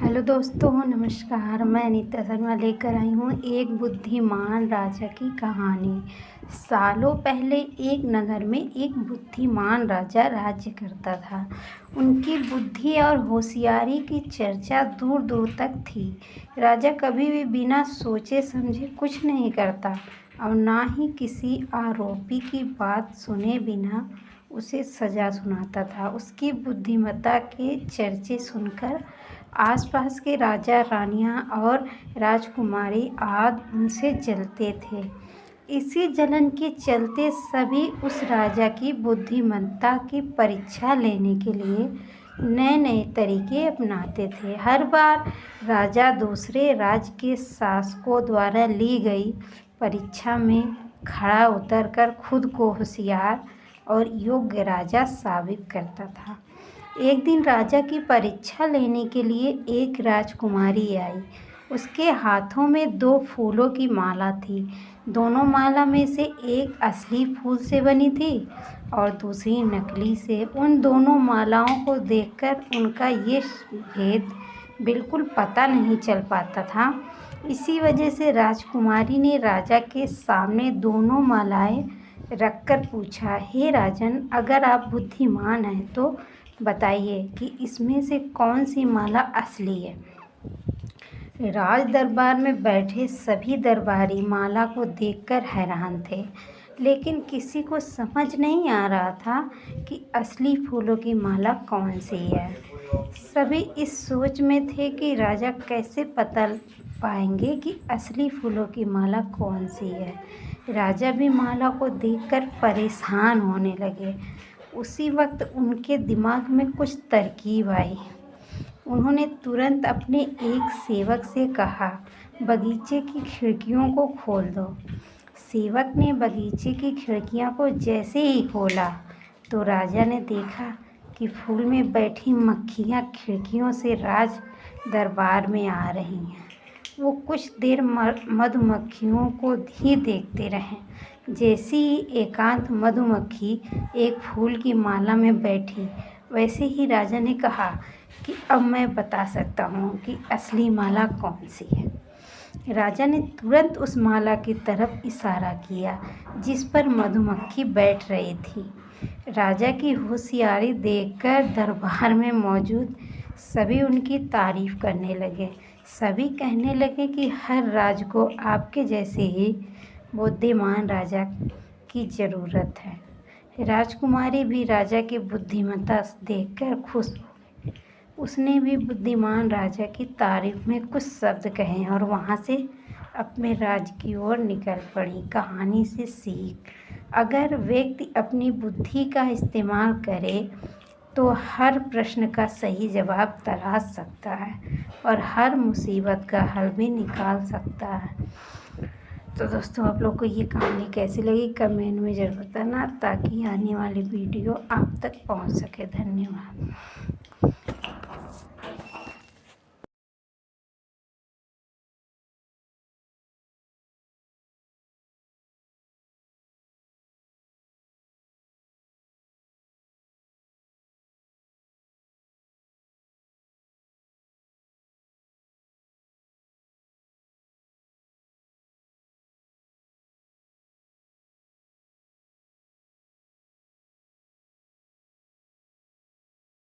Hello दोस्तों, नमस्कार। मैं अनीता शर्मा लेकर आई हूँ एक बुद्धिमान राजा की कहानी। सालों पहले एक नगर में एक बुद्धिमान राजा राज्य करता था। उनकी बुद्धि और होशियारी की चर्चा दूर दूर तक थी। राजा कभी भी बिना सोचे समझे कुछ नहीं करता और ना ही किसी आरोपी की बात सुने बिना उसे सजा सुनाता था। उसकी बुद्धिमत्ता के चर्चे सुनकर आसपास के राजा रानियां और राजकुमारी आदि उनसे जलते थे। इसी जलन के चलते सभी उस राजा की बुद्धिमत्ता की परीक्षा लेने के लिए नए नए तरीके अपनाते थे। हर बार राजा दूसरे राज्य के शासकों द्वारा ली गई परीक्षा में खड़ा उतरकर खुद को होशियार और योग्य राजा साबित करता था। एक दिन राजा की परीक्षा लेने के लिए एक राजकुमारी आई। उसके हाथों में 2 फूलों की माला थी। दोनों माला में से एक असली फूल से बनी थी और दूसरी नकली से। उन दोनों मालाओं को देखकर उनका ये भेद बिल्कुल पता नहीं चल पाता था। इसी वजह से राजकुमारी ने राजा के सामने दोनों मालाएं रखकर पूछा, हे राजन, अगर आप बुद्धिमान हैं तो बताइए कि इसमें से कौन सी माला असली है। राज दरबार में बैठे सभी दरबारी माला को देखकर हैरान थे, लेकिन किसी को समझ नहीं आ रहा था कि असली फूलों की माला कौन सी है। सभी इस सोच में थे कि राजा कैसे पता पाएंगे कि असली फूलों की माला कौन सी है। राजा भी माला को देखकर परेशान होने लगे। उसी वक्त उनके दिमाग में कुछ तरकीब आई। उन्होंने तुरंत अपने एक सेवक से कहा, बगीचे की खिड़कियों को खोल दो। सेवक ने बगीचे की खिड़कियां को जैसे ही खोला तो राजा ने देखा कि फूल में बैठी मक्खियां खिड़कियों से राज दरबार में आ रही हैं। वो कुछ देर मधुमक्खियों को ही देखते रहे। जैसे ही एकांत मधुमक्खी एक फूल की माला में बैठी, वैसे ही राजा ने कहा कि अब मैं बता सकता हूँ कि असली माला कौन सी है। राजा ने तुरंत उस माला की तरफ इशारा किया जिस पर मधुमक्खी बैठ रही थी। राजा की होशियारी देखकर दरबार में मौजूद सभी उनकी तारीफ करने लगे। सभी कहने लगे कि हर राज को आपके जैसे ही बुद्धिमान राजा की ज़रूरत है। राजकुमारी भी राजा की बुद्धिमत्ता देखकर खुश हो गई। उसने भी बुद्धिमान राजा की तारीफ में कुछ शब्द कहे और वहाँ से अपने राज्य की ओर निकल पड़ी। कहानी से सीख, अगर व्यक्ति अपनी बुद्धि का इस्तेमाल करे तो हर प्रश्न का सही जवाब तलाश सकता है और हर मुसीबत का हल भी निकाल सकता है। तो दोस्तों, आप लोग को ये कहानी कैसी लगी कमेंट में ज़रूर बताना, ताकि आने वाली वीडियो आप तक पहुंच सके। धन्यवाद।